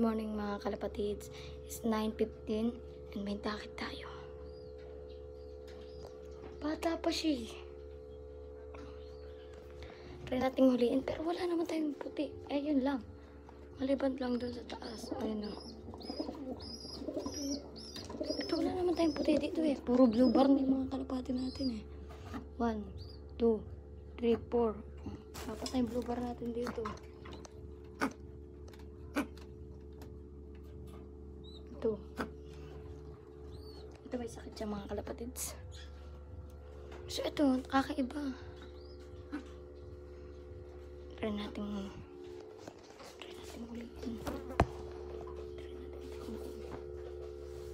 Good morning mga kalapatids. It's 9:15 and may takit tayo. Bata pa siya. Try nating huliin pero wala naman tayong puti. Ayun lang. Maliban lang dun sa taas. Ayun o. Ito wala naman tayong puti dito eh. Puro blue bar na yung mga kalapati natin eh. 1, 2, 3, 4. Dapat tayong blue bar natin dito. Ito. Ito may sakit siya mga kalapatids. So ito, kakaiba. Try natin ulitin.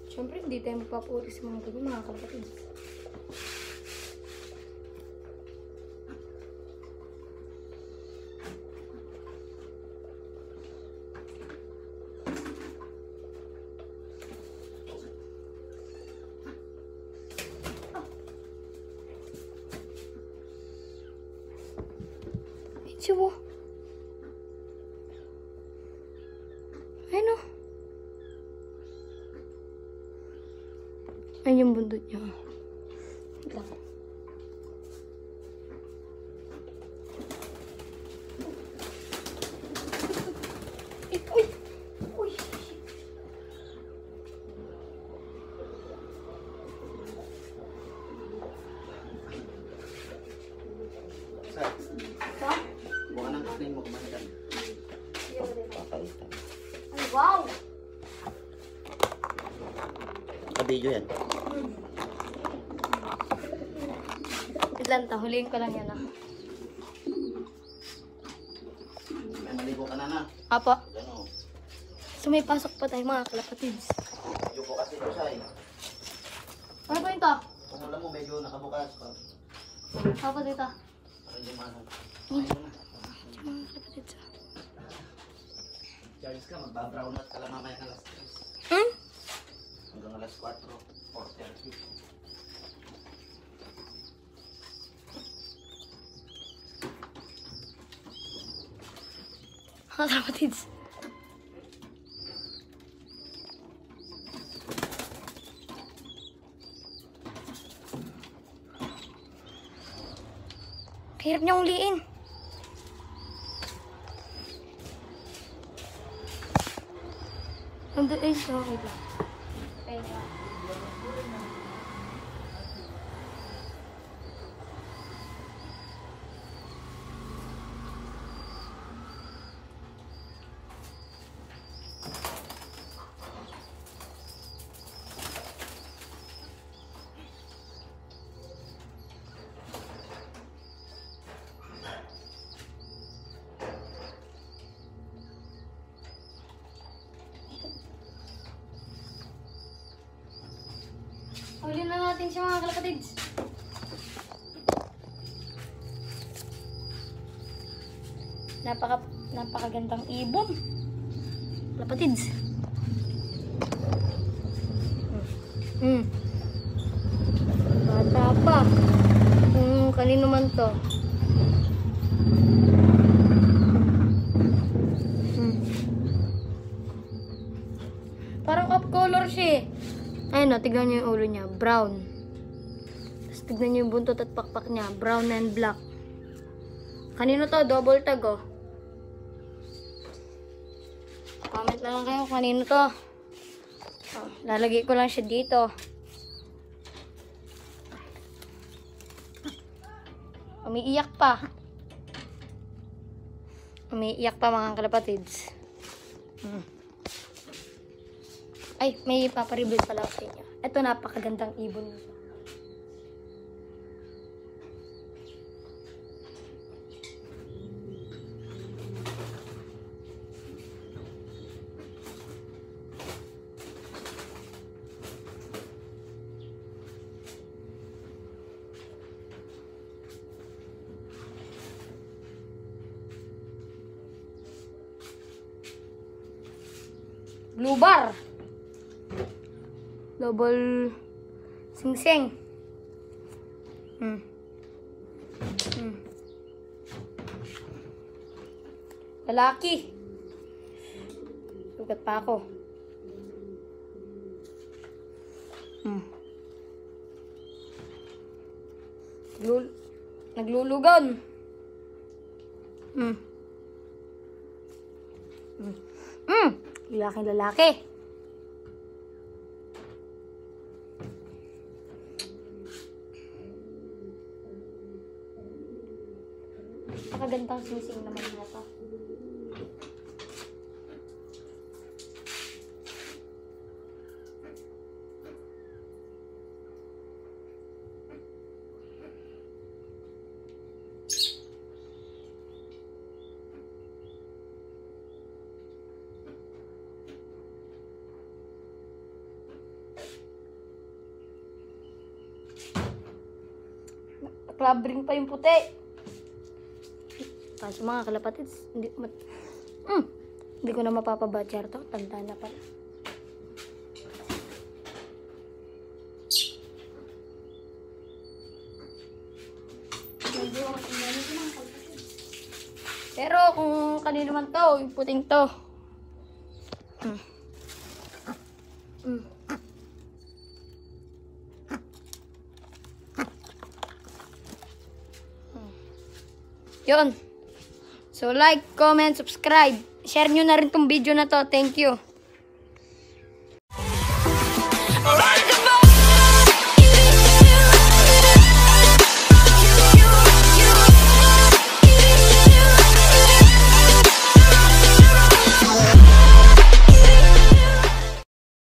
Siyempre, hindi tayo magpapuri sa mga ganyan mga kalapatids. Siya ayun o. Ayun yung bundot niya. Lang. Uy! Uy! Ay, wow! Ka-video yan. Ilan ta? Huliin ko lang yan ah. May maligo ka na na. Apo. Yan o. So may pasok pa tayo mga kalapatids. Medyo po kasi ito siya eh. Ano po ito? Kung alam mo medyo nakabukas pa. Apo dito. Parang hindi maano. Ayun na. Mga kalapatids ah. Charles ka, magbabrown out ka lang mamaya alas 3. Hmm? Hanggang alas 4, 4:30. Mga kalapatids. Hirap niyang uliin. Nandun ay siya. Okay ba? Okay ba? Huli na natin siya mga kalapatids. Napakagandang ibon. Kalapatids. Bata pa. Kanino man to. Parang off color siya eh. Ayun o, tignan nyo yung ulo niya, brown. Tapos tignan nyo yung buntot at pakpak niya, brown and black. Kanino to? Double tag o. Comment lang kayo kanino to. Oh, lalagay ko lang siya dito. Umiiyak pa. Umiiyak pa mga kalapatids. Ay, may paparibig pala ako sa inyo. Ito, napakagandang ibon. Blue bar. Double sing-sing. Lalaki. Sugat pa ako. Naglulugan. Lalaking lalaki. Nakagandang sising naman na ito. Club ring pa yung puti. Kaso mga kalapatids, hindi ko na mapapabatsyar to. Tanda na pala. Pero kung kanino man to, yung puting to. Yun. So like, comment, subscribe. Share nyo na rin tong video na to. Thank you.